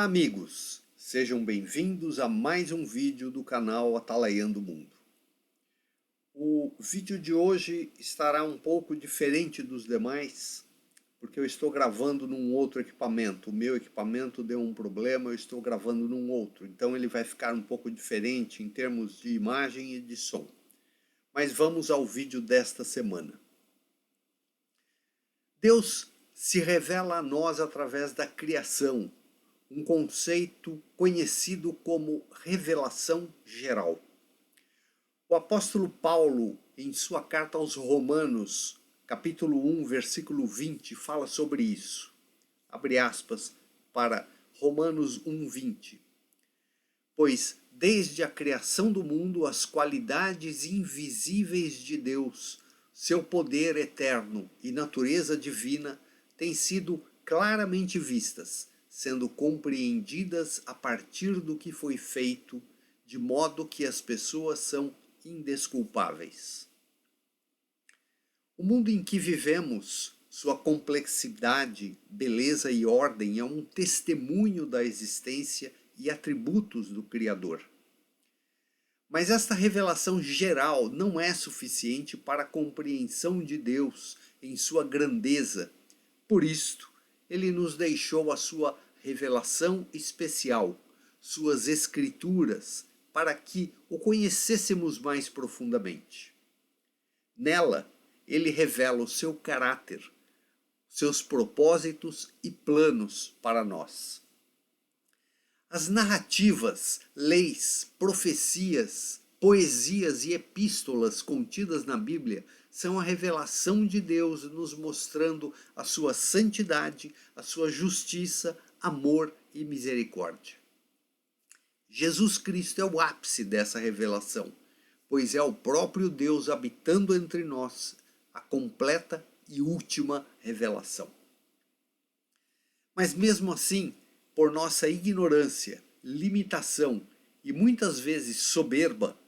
Olá amigos, sejam bem-vindos a mais um vídeo do canal Atalaiando o Mundo. O vídeo de hoje estará um pouco diferente dos demais, porque eu estou gravando num outro equipamento. O meu equipamento deu um problema, eu estou gravando num outro, então ele vai ficar um pouco diferente em termos de imagem e de som. Mas vamos ao vídeo desta semana. Deus se revela a nós através da criação, um conceito conhecido como revelação geral. O apóstolo Paulo, em sua carta aos Romanos, capítulo 1, versículo 20, fala sobre isso. Abre aspas para Romanos 1, 20. Pois desde a criação do mundo as qualidades invisíveis de Deus, seu poder eterno e natureza divina têm sido claramente vistas, sendo compreendidas a partir do que foi feito, de modo que as pessoas são indesculpáveis. O mundo em que vivemos, sua complexidade, beleza e ordem é um testemunho da existência e atributos do Criador. Mas esta revelação geral não é suficiente para a compreensão de Deus em sua grandeza. Por isto, ele nos deixou a sua revelação especial, suas escrituras, para que o conhecêssemos mais profundamente. Nela, ele revela o seu caráter, seus propósitos e planos para nós. As narrativas, leis, profecias, poesias e epístolas contidas na Bíblia são a revelação de Deus nos mostrando a sua santidade, a sua justiça, amor e misericórdia. Jesus Cristo é o ápice dessa revelação, pois é o próprio Deus habitando entre nós, a completa e última revelação. Mas mesmo assim, por nossa ignorância, limitação e muitas vezes soberba,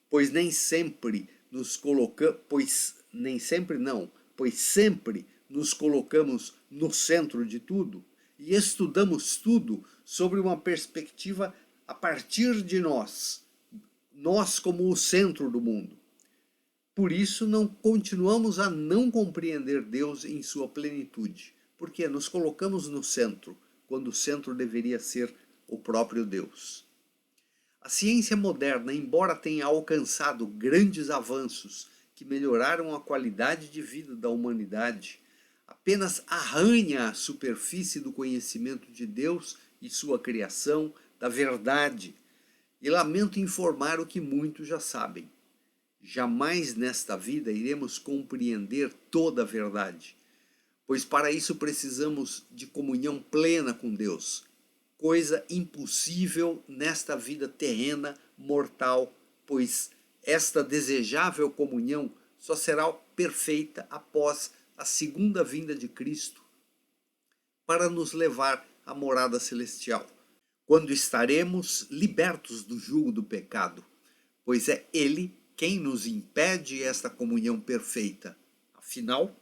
pois sempre nos colocamos no centro de tudo e estudamos tudo sobre uma perspectiva a partir de nós como o centro do mundo. Por isso continuamos a não compreender Deus em sua plenitude, porque nos colocamos no centro, quando o centro deveria ser o próprio Deus. A ciência moderna, embora tenha alcançado grandes avanços que melhoraram a qualidade de vida da humanidade, apenas arranha a superfície do conhecimento de Deus e sua criação, da verdade. E lamento informar o que muitos já sabem. Jamais nesta vida iremos compreender toda a verdade, pois para isso precisamos de comunhão plena com Deus, coisa impossível nesta vida terrena, mortal, pois esta desejável comunhão só será perfeita após a segunda vinda de Cristo, para nos levar à morada celestial, quando estaremos libertos do jugo do pecado, pois é Ele quem nos impede esta comunhão perfeita. Afinal,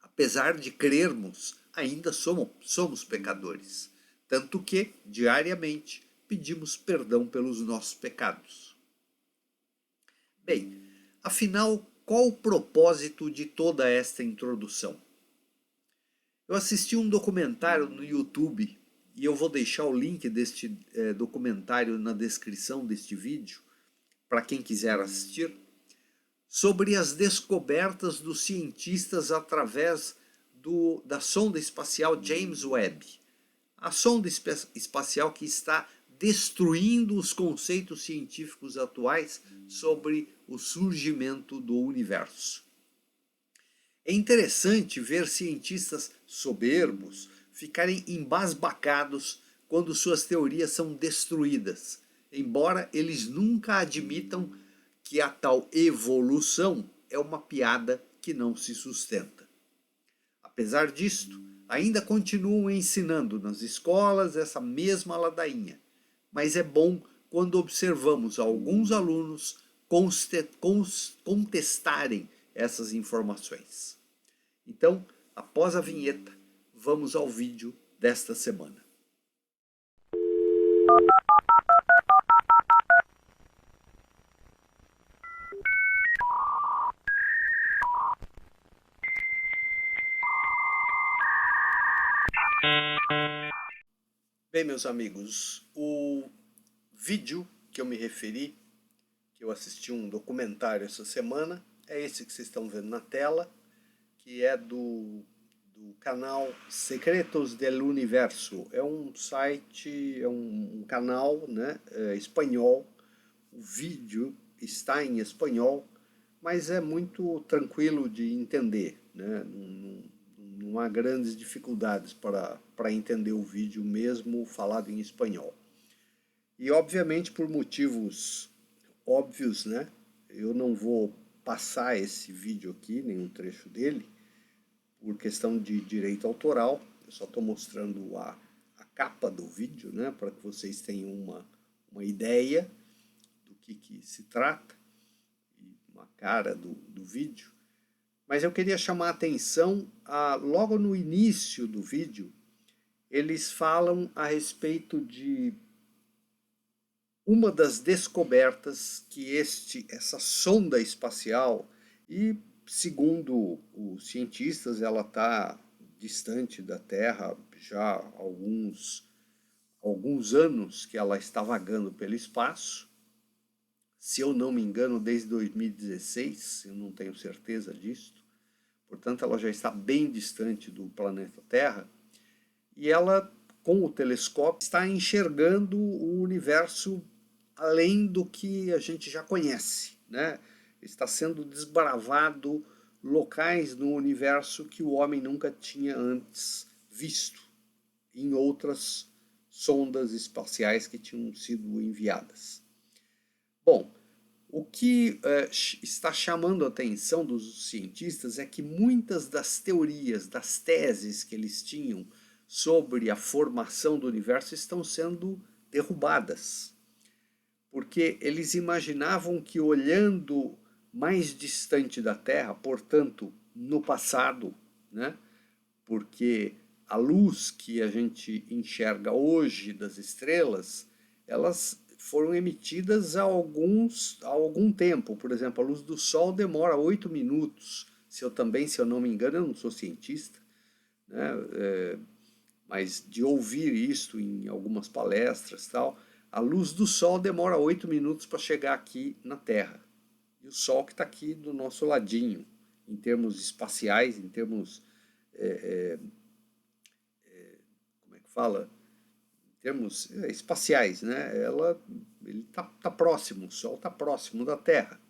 apesar de crermos, ainda somos pecadores, tanto que, diariamente, pedimos perdão pelos nossos pecados. Bem, afinal, qual o propósito de toda esta introdução? Eu assisti um documentário no YouTube, e eu vou deixar o link deste documentário na descrição deste vídeo, para quem quiser assistir, sobre as descobertas dos cientistas através da sonda espacial James Webb. A sonda espacial que está destruindo os conceitos científicos atuais sobre o surgimento do universo. É interessante ver cientistas soberbos ficarem embasbacados quando suas teorias são destruídas, embora eles nunca admitam que a tal evolução é uma piada que não se sustenta. Apesar disto, ainda continuam ensinando nas escolas essa mesma ladainha, mas é bom quando observamos alguns alunos contestarem essas informações. Então, após a vinheta, vamos ao vídeo desta semana. Bem, meus amigos, o vídeo que eu me referi, que eu assisti um documentário essa semana, é esse que vocês estão vendo na tela, que é do canal Secretos del Universo. É um site, é um canal, né, espanhol. O vídeo está em espanhol, mas é muito tranquilo de entender, né? Não há grandes dificuldades para entender o vídeo mesmo falado em espanhol. E obviamente por motivos óbvios, né? Eu não vou passar esse vídeo aqui, nenhum trecho dele, por questão de direito autoral. Eu só estou mostrando a capa do vídeo, né? Para que vocês tenham uma ideia do que se trata, e uma cara do vídeo. Mas eu queria chamar a atenção logo no início do vídeo, eles falam a respeito de uma das descobertas que essa sonda espacial, e segundo os cientistas, ela está distante da Terra já há alguns anos que ela está vagando pelo espaço. Se eu não me engano, desde 2016, eu não tenho certeza disso. Portanto, ela já está bem distante do planeta Terra e ela, com o telescópio, está enxergando o universo além do que a gente já conhece, né? Está sendo desbravado locais no universo que o homem nunca tinha antes visto em outras sondas espaciais que tinham sido enviadas. Bom, o que está chamando a atenção dos cientistas é que muitas das teorias, das teses que eles tinham sobre a formação do universo estão sendo derrubadas, porque eles imaginavam que olhando mais distante da Terra, portanto, no passado, né? Porque a luz que a gente enxerga hoje das estrelas, elas foram emitidas há algum tempo. Por exemplo, a luz do Sol demora 8 minutos. Se eu não me engano, eu não sou cientista, né? Mas de ouvir isto em algumas palestras e tal, a luz do Sol demora 8 minutos para chegar aqui na Terra. E o Sol que está aqui do nosso ladinho, em termos espaciais, em termos, como é que fala? Em termos espaciais, né? Ele tá próximo, o Sol está próximo da Terra.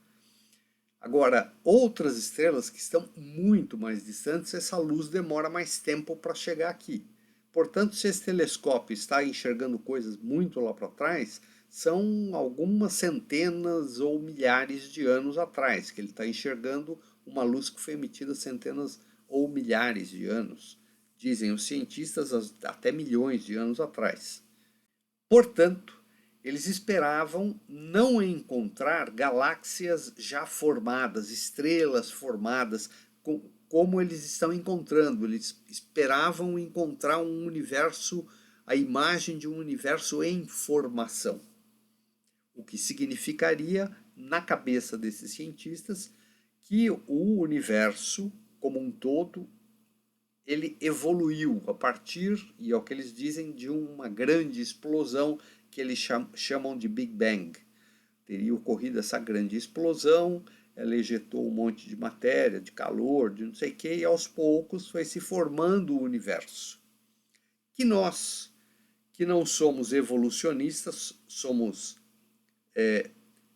Agora, outras estrelas que estão muito mais distantes, essa luz demora mais tempo para chegar aqui. Portanto, se esse telescópio está enxergando coisas muito lá para trás, são algumas centenas ou milhares de anos atrás, que ele está enxergando uma luz que foi emitida centenas ou milhares de anos, dizem os cientistas, até milhões de anos atrás. Portanto, eles esperavam não encontrar galáxias já formadas, estrelas formadas, como eles estão encontrando. Eles esperavam encontrar um universo, a imagem de um universo em formação. O que significaria, na cabeça desses cientistas, que o universo como um todo ele evoluiu a partir, e é o que eles dizem, de uma grande explosão que eles chamam de Big Bang. Teria ocorrido essa grande explosão, ela ejetou um monte de matéria, de calor, de não sei o que, e aos poucos foi se formando o universo. Que nós, que não somos evolucionistas, somos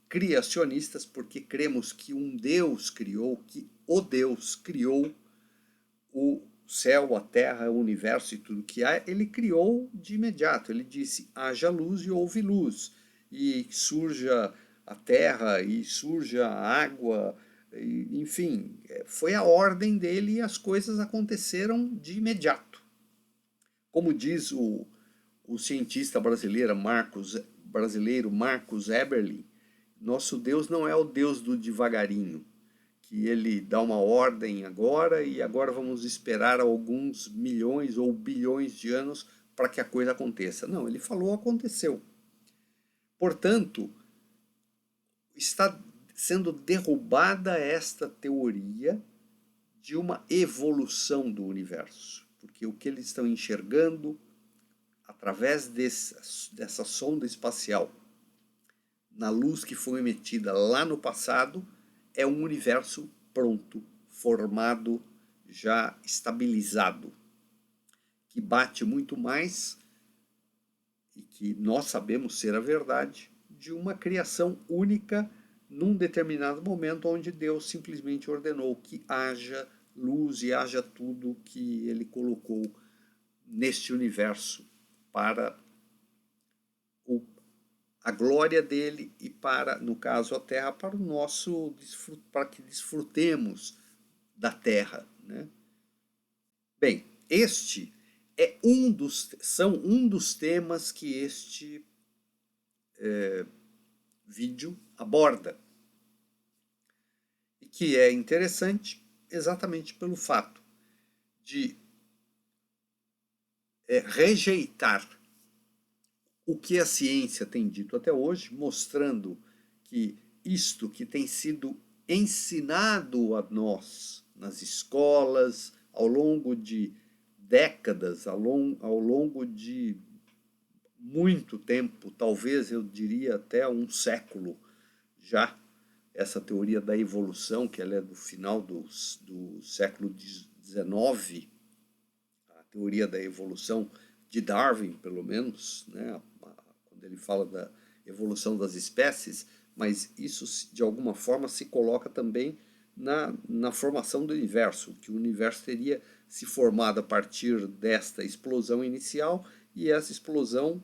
criacionistas, porque cremos que um Deus criou, que o Deus criou o céu, a terra, o universo e tudo que há, ele criou de imediato. Ele disse, haja luz e houve luz. E surja a terra, e surja a água, enfim, foi a ordem dele e as coisas aconteceram de imediato. Como diz o cientista brasileiro Marcos Eberlin, nosso Deus não é o Deus do devagarinho, que ele dá uma ordem agora e agora vamos esperar alguns milhões ou bilhões de anos para que a coisa aconteça. Não, ele falou, aconteceu. Portanto, está sendo derrubada esta teoria de uma evolução do universo, porque o que eles estão enxergando através dessa sonda espacial, na luz que foi emitida lá no passado, é um universo pronto, formado, já estabilizado, que bate muito mais, e que nós sabemos ser a verdade, de uma criação única num determinado momento onde Deus simplesmente ordenou que haja luz e haja tudo que ele colocou neste universo para a glória dele e para, no caso, a terra, para o nosso, para que desfrutemos da terra, né? Bem, este são um dos temas que este vídeo aborda, e que é interessante exatamente pelo fato de rejeitar o que a ciência tem dito até hoje, mostrando que isto que tem sido ensinado a nós nas escolas ao longo de décadas, ao longo de muito tempo, talvez eu diria até um século já, essa teoria da evolução, que ela é do final do século XIX, a teoria da evolução de Darwin, pelo menos, né, quando ele fala da evolução das espécies, mas isso de alguma forma se coloca também na formação do universo, que o universo teria se formado a partir desta explosão inicial, e essa explosão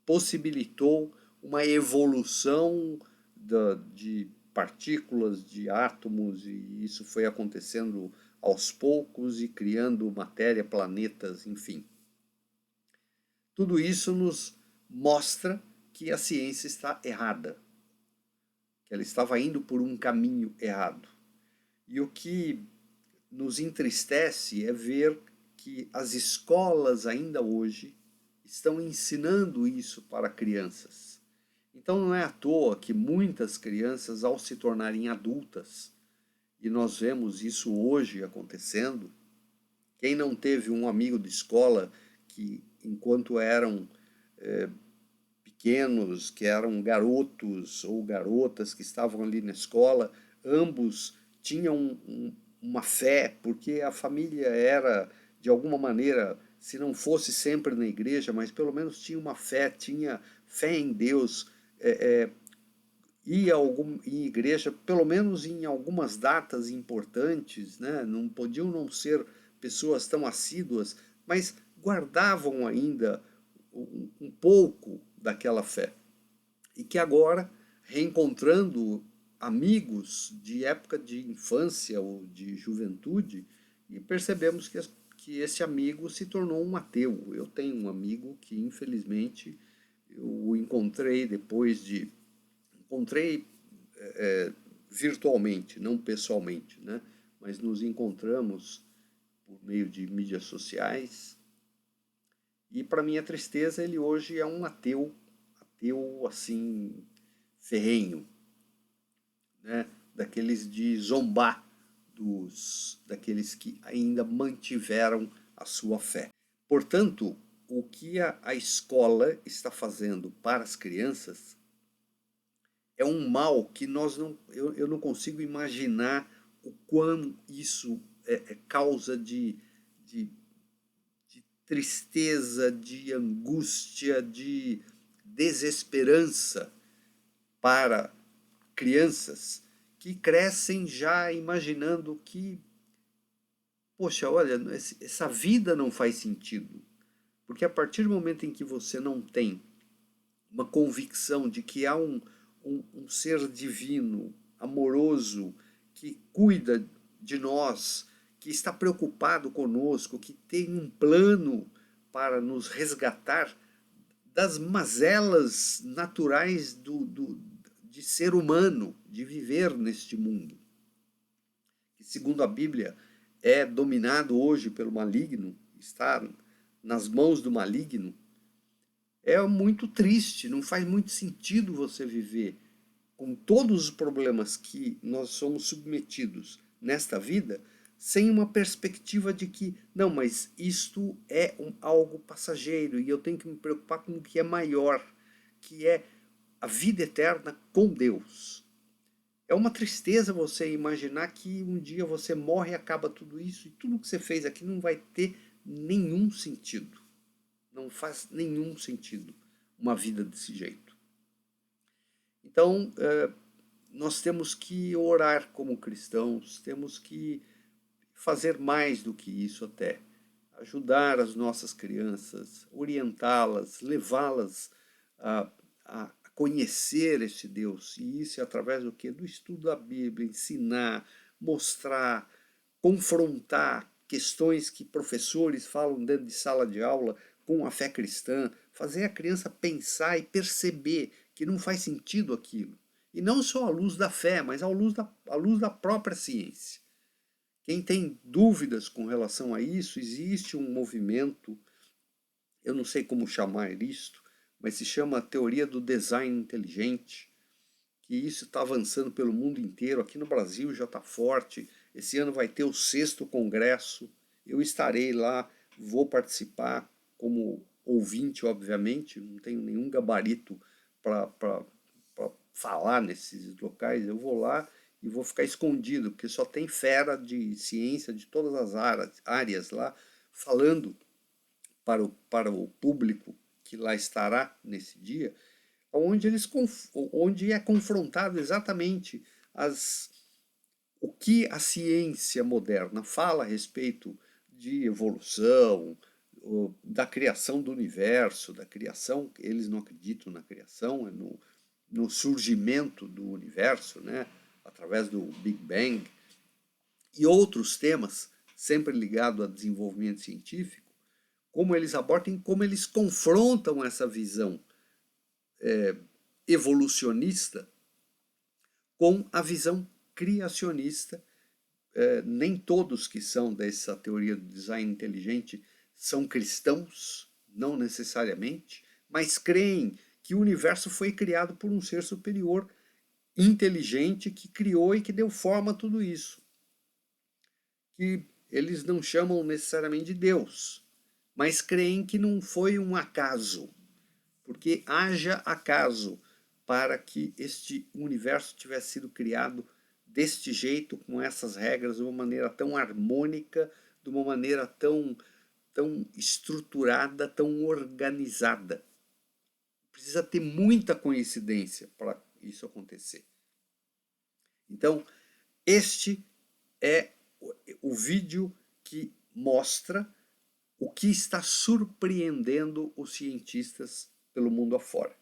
possibilitou uma evolução de partículas, de átomos, e isso foi acontecendo aos poucos e criando matéria, planetas, enfim. Tudo isso nos mostra que a ciência está errada, que ela estava indo por um caminho errado. E o que nos entristece é ver que as escolas ainda hoje estão ensinando isso para crianças. Então não é à toa que muitas crianças, ao se tornarem adultas, e nós vemos isso hoje acontecendo, quem não teve um amigo de escola que, enquanto eram pequenos, que eram garotos ou garotas que estavam ali na escola, ambos tinham uma fé, porque a família era, de alguma maneira, se não fosse sempre na igreja, mas pelo menos tinha fé em Deus, ia em igreja, pelo menos em algumas datas importantes, né? Não podiam não ser pessoas tão assíduas, mas guardavam ainda um pouco daquela fé. E que agora, reencontrando amigos de época de infância ou de juventude, e percebemos que esse amigo se tornou um ateu. Eu tenho um amigo que, infelizmente, eu o encontrei encontrei virtualmente, não pessoalmente, né? Mas nos encontramos por meio de mídias sociais, e para minha tristeza ele hoje é um ateu assim, ferrenho, né? Daqueles de zombar daqueles que ainda mantiveram a sua fé. Portanto, o que a escola está fazendo para as crianças é um mal que eu não consigo imaginar o quão isso é causa de tristeza, de angústia, de desesperança para crianças que crescem já imaginando que, poxa, olha, essa vida não faz sentido. Porque a partir do momento em que você não tem uma convicção de que há um ser divino, amoroso, que cuida de nós, que está preocupado conosco, que tem um plano para nos resgatar das mazelas naturais de ser humano, de viver neste mundo, que, segundo a Bíblia, é dominado hoje pelo maligno, está nas mãos do maligno. É muito triste, não faz muito sentido você viver com todos os problemas que nós somos submetidos nesta vida, sem uma perspectiva de que, não, mas isto é algo passageiro e eu tenho que me preocupar com o que é maior, que é a vida eterna com Deus. É uma tristeza você imaginar que um dia você morre e acaba tudo isso e tudo que você fez aqui não vai ter nenhum sentido. Não faz nenhum sentido uma vida desse jeito. Então, nós temos que orar como cristãos, temos que fazer mais do que isso até. Ajudar as nossas crianças, orientá-las, levá-las a conhecer este Deus. E isso é através do quê? Do estudo da Bíblia, ensinar, mostrar, confrontar questões que professores falam dentro de sala de aula com a fé cristã, fazer a criança pensar e perceber que não faz sentido aquilo. E não só à luz da fé, mas à luz da própria ciência. Quem tem dúvidas com relação a isso, existe um movimento, eu não sei como chamar isto, mas se chama teoria do design inteligente, que isso está avançando pelo mundo inteiro, aqui no Brasil já está forte, esse ano vai ter o 6º congresso, eu estarei lá, vou participar como ouvinte, obviamente, não tenho nenhum gabarito para falar nesses locais, eu vou lá e vou ficar escondido, porque só tem fera de ciência de todas as áreas lá, falando para o público que lá estará nesse dia, onde é confrontado exatamente o que a ciência moderna fala a respeito de evolução, da criação do universo, da criação, eles não acreditam na criação, é no surgimento do universo, né, através do Big Bang, e outros temas, sempre ligados a desenvolvimento científico, como eles abordam, como eles confrontam essa visão evolucionista com a visão criacionista. Nem todos que são dessa teoria do design inteligente são cristãos, não necessariamente, mas creem que o universo foi criado por um ser superior, inteligente, que criou e que deu forma a tudo isso. Que eles não chamam necessariamente de Deus, mas creem que não foi um acaso, porque haja acaso para que este universo tivesse sido criado deste jeito, com essas regras, de uma maneira tão harmônica, de uma maneira tão estruturada, tão organizada. Precisa ter muita coincidência para isso acontecer. Então, este é o vídeo que mostra o que está surpreendendo os cientistas pelo mundo afora.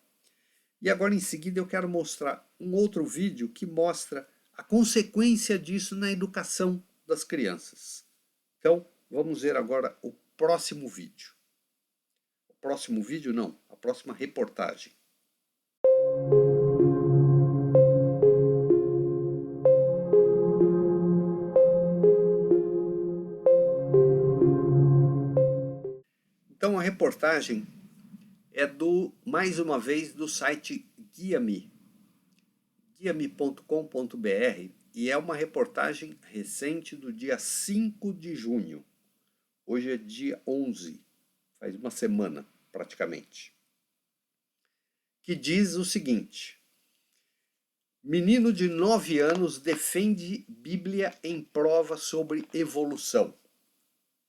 E agora em seguida eu quero mostrar um outro vídeo que mostra a consequência disso na educação das crianças. Então, vamos ver agora o próximo vídeo. O próximo vídeo não, a próxima reportagem. Então a reportagem é mais uma vez, do site Guia-me, guiame.com.br, e é uma reportagem recente do dia 5 de junho. Hoje é dia 11, faz uma semana praticamente. Que diz o seguinte: menino de 9 anos defende Bíblia em prova sobre evolução.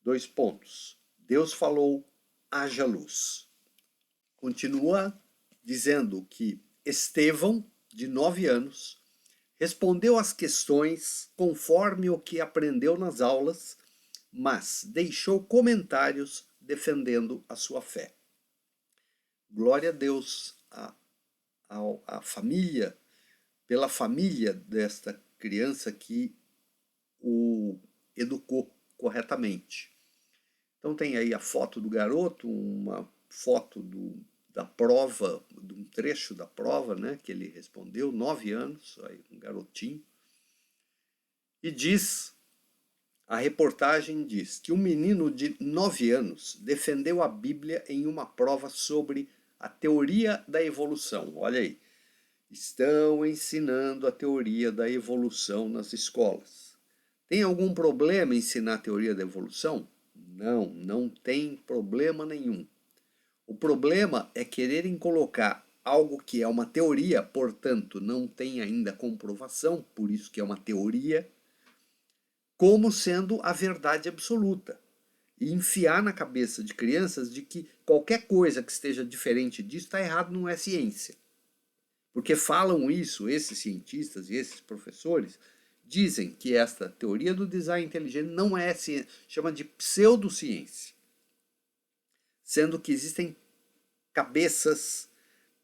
2 pontos. Deus falou, haja luz. Continua dizendo que Estevão, de 9 anos, respondeu às questões conforme o que aprendeu nas aulas, mas deixou comentários defendendo a sua fé. Glória a Deus, a família, pela família desta criança que o educou corretamente. Então tem aí a foto do garoto, uma foto da prova, de um trecho da prova, né, que ele respondeu, 9 anos, aí, um garotinho. E a reportagem diz que um menino de 9 anos defendeu a Bíblia em uma prova sobre a teoria da evolução. Olha aí, estão ensinando a teoria da evolução nas escolas. Tem algum problema em ensinar a teoria da evolução? Não, não tem problema nenhum. O problema é quererem colocar algo que é uma teoria, portanto não tem ainda comprovação, por isso que é uma teoria, como sendo a verdade absoluta. E enfiar na cabeça de crianças de que qualquer coisa que esteja diferente disso está errado, não é ciência. Porque falam isso, esses cientistas e esses professores, dizem que esta teoria do design inteligente não é ciência, chama de pseudociência. Sendo que existem cabeças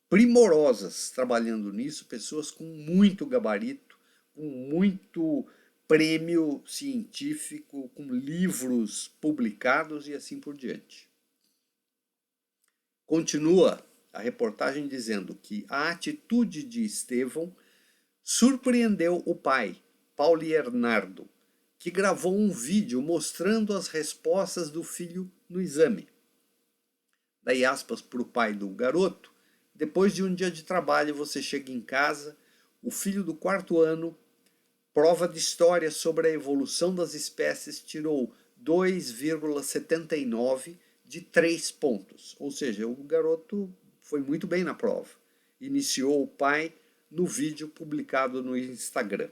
primorosas trabalhando nisso, pessoas com muito gabarito, com muito prêmio científico, com livros publicados e assim por diante. Continua a reportagem dizendo que a atitude de Estevão surpreendeu o pai, Paulo Bernardo, que gravou um vídeo mostrando as respostas do filho no exame. Daí aspas para o pai do garoto: depois de um dia de trabalho você chega em casa, o filho do 4º ano, prova de história sobre a evolução das espécies, tirou 2,79 de 3 pontos. Ou seja, o garoto foi muito bem na prova. Iniciou o pai no vídeo publicado no Instagram.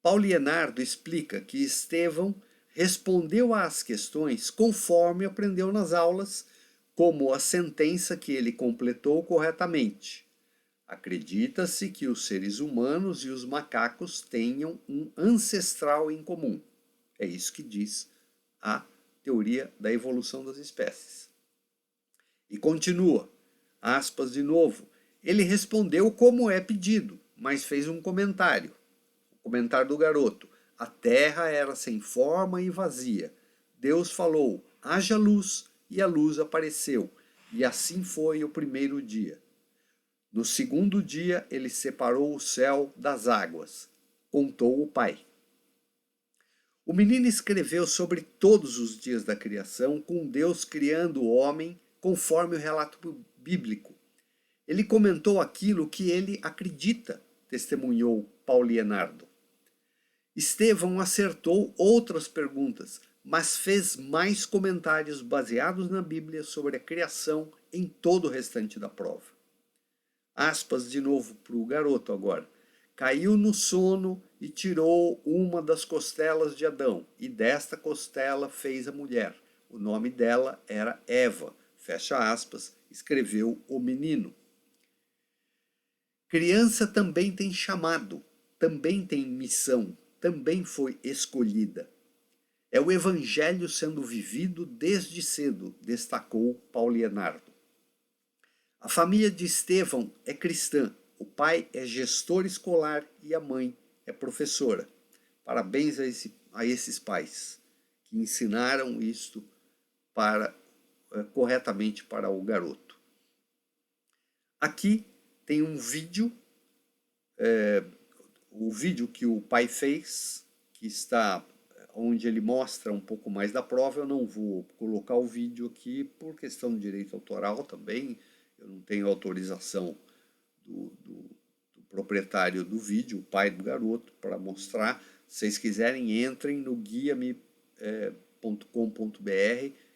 Paulo Bernardo explica que Estevão respondeu às questões conforme aprendeu nas aulas, como a sentença que ele completou corretamente. Acredita-se que os seres humanos e os macacos tenham um ancestral em comum. É isso que diz a teoria da evolução das espécies. E continua, aspas de novo, ele respondeu como é pedido, mas fez um comentário. O comentário do garoto: a terra era sem forma e vazia. Deus falou: haja luz, e a luz apareceu. E assim foi o primeiro dia. No segundo dia, ele separou o céu das águas, contou o pai. O menino escreveu sobre todos os dias da criação, com Deus criando o homem conforme o relato bíblico. Ele comentou aquilo que ele acredita, testemunhou Paulo Bernardo. Estevão acertou outras perguntas, mas fez mais comentários baseados na Bíblia sobre a criação em todo o restante da prova. Aspas de novo para o garoto agora. Caiu no sono e tirou uma das costelas de Adão, e desta costela fez a mulher. O nome dela era Eva. Fecha aspas, escreveu o menino. Criança também tem chamado, também tem missão, também foi escolhida. É o evangelho sendo vivido desde cedo, destacou Paulo Bernardo. A família de Estevão é cristã, o pai é gestor escolar e a mãe é professora. Parabéns a esses pais que ensinaram isto corretamente para o garoto. Aqui tem um vídeo, o vídeo que o pai fez, que está onde ele mostra um pouco mais da prova. Eu não vou colocar o vídeo aqui por questão de direito autoral também. Eu não tenho autorização do proprietário do vídeo, o pai do garoto, para mostrar. Se vocês quiserem, entrem no guiame.com.br,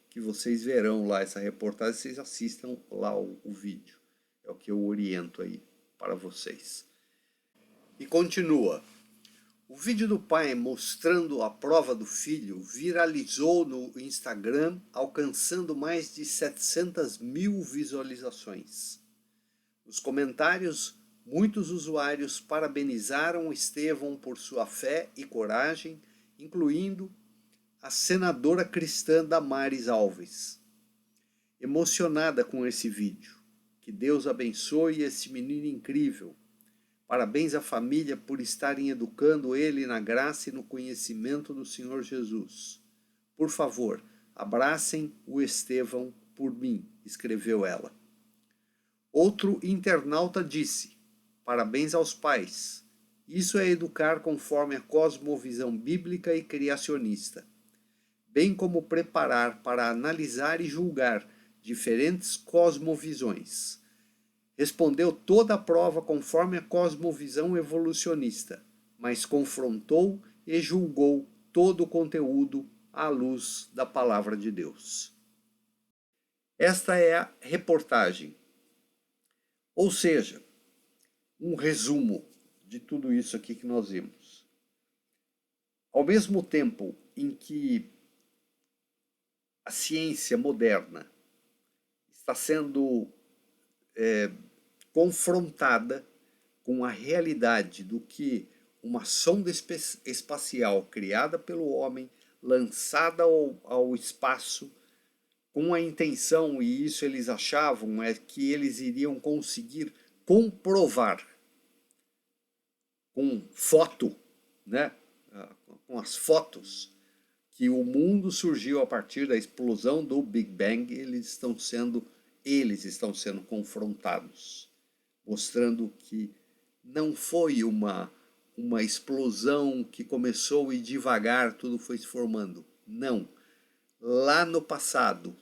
que vocês verão lá essa reportagem, vocês assistam lá o vídeo. É o que eu oriento aí para vocês. E continua. O vídeo do pai mostrando a prova do filho viralizou no Instagram, alcançando mais de 700 mil visualizações. Nos comentários, muitos usuários parabenizaram Estevão por sua fé e coragem, incluindo a senadora cristã Damares Alves. Emocionada com esse vídeo. Que Deus abençoe esse menino incrível. Parabéns à família por estarem educando ele na graça e no conhecimento do Senhor Jesus. Por favor, abracem o Estevão por mim, escreveu ela. Outro internauta disse: parabéns aos pais. Isso é educar conforme a cosmovisão bíblica e criacionista, bem como preparar para analisar e julgar diferentes cosmovisões. Respondeu toda a prova conforme a cosmovisão evolucionista, mas confrontou e julgou todo o conteúdo à luz da palavra de Deus. Esta é a reportagem, ou seja, um resumo de tudo isso aqui que nós vimos. Ao mesmo tempo em que a ciência moderna está sendo confrontada com a realidade do que uma sonda espacial criada pelo homem, lançada ao espaço, com a intenção, e isso eles achavam, que eles iriam conseguir comprovar com foto, né, com as fotos, que o mundo surgiu a partir da explosão do Big Bang. Eles estão sendo confrontados, mostrando que não foi uma explosão que começou e devagar tudo foi se formando. Não. Lá no passado,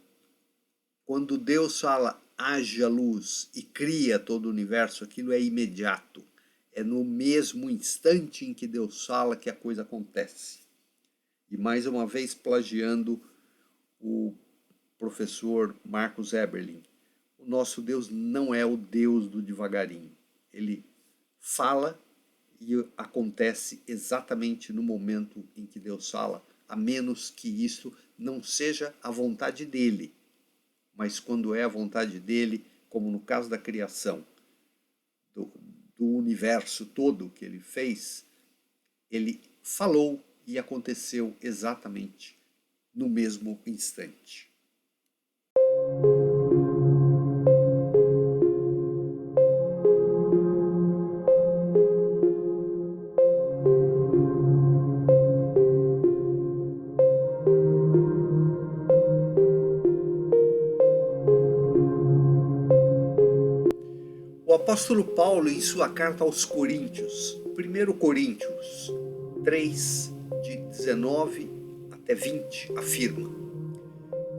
quando Deus fala haja luz e cria todo o universo, aquilo é imediato. É no mesmo instante em que Deus fala que a coisa acontece. E mais uma vez plagiando o professor Marcus Eberlin, o nosso Deus não é o Deus do devagarinho. Ele fala e acontece exatamente no momento em que Deus fala, a menos que isso não seja a vontade dele. Mas quando é a vontade dele, como no caso da criação, do universo todo que ele fez, ele falou e aconteceu exatamente no mesmo instante. O apóstolo Paulo, em sua carta aos Coríntios, 1 Coríntios 3, de 19 até 20, afirma: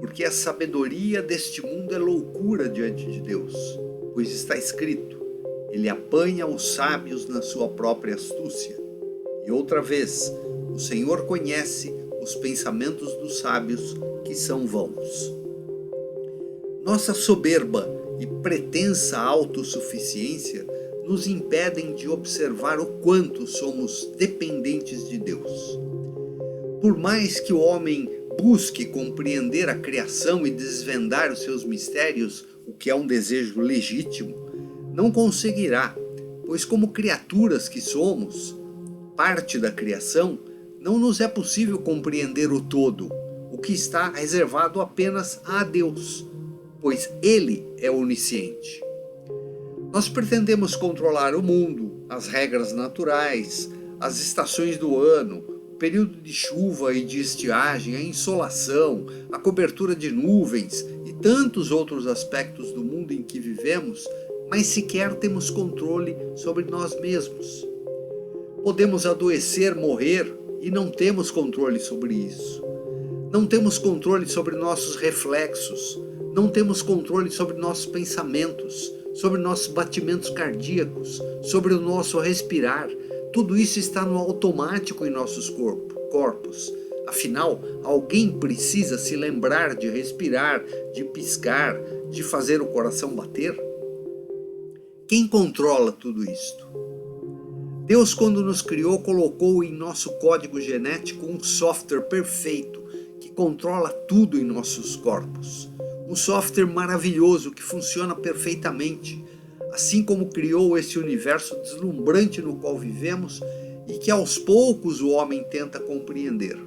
porque a sabedoria deste mundo é loucura diante de Deus, pois está escrito, ele apanha os sábios na sua própria astúcia. E outra vez, o Senhor conhece os pensamentos dos sábios, que são vãos. Nossa soberba e pretensa autossuficiência nos impedem de observar o quanto somos dependentes de Deus. Por mais que o homem busque compreender a criação e desvendar os seus mistérios, o que é um desejo legítimo, não conseguirá, pois como criaturas que somos, parte da criação, não nos é possível compreender o todo, o que está reservado apenas a Deus, pois Ele é onisciente. Nós pretendemos controlar o mundo, as regras naturais, as estações do ano, o período de chuva e de estiagem, a insolação, a cobertura de nuvens e tantos outros aspectos do mundo em que vivemos, mas sequer temos controle sobre nós mesmos. Podemos adoecer, morrer e não temos controle sobre isso. Não temos controle sobre nossos reflexos, não temos controle sobre nossos pensamentos, sobre nossos batimentos cardíacos, sobre o nosso respirar. Tudo isso está no automático em nossos corpos. Afinal, alguém precisa se lembrar de respirar, de piscar, de fazer o coração bater? Quem controla tudo isto? Deus, quando nos criou, colocou em nosso código genético um software perfeito que controla tudo em nossos corpos. Um software maravilhoso que funciona perfeitamente, assim como criou esse universo deslumbrante no qual vivemos e que aos poucos o homem tenta compreender.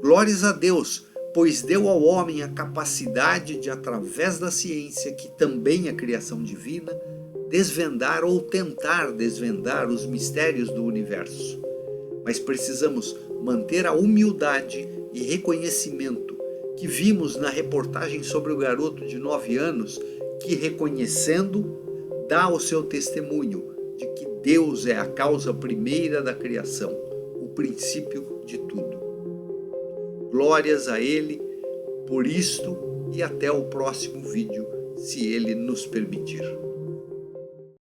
Glórias a Deus, pois deu ao homem a capacidade de, através da ciência, que também é criação divina, desvendar ou tentar desvendar os mistérios do universo. Mas precisamos manter a humildade e reconhecimento que vimos na reportagem sobre o garoto de 9 anos que, reconhecendo, dá o seu testemunho de que Deus é a causa primeira da criação, o princípio de tudo. Glórias a Ele por isto e até o próximo vídeo, se Ele nos permitir.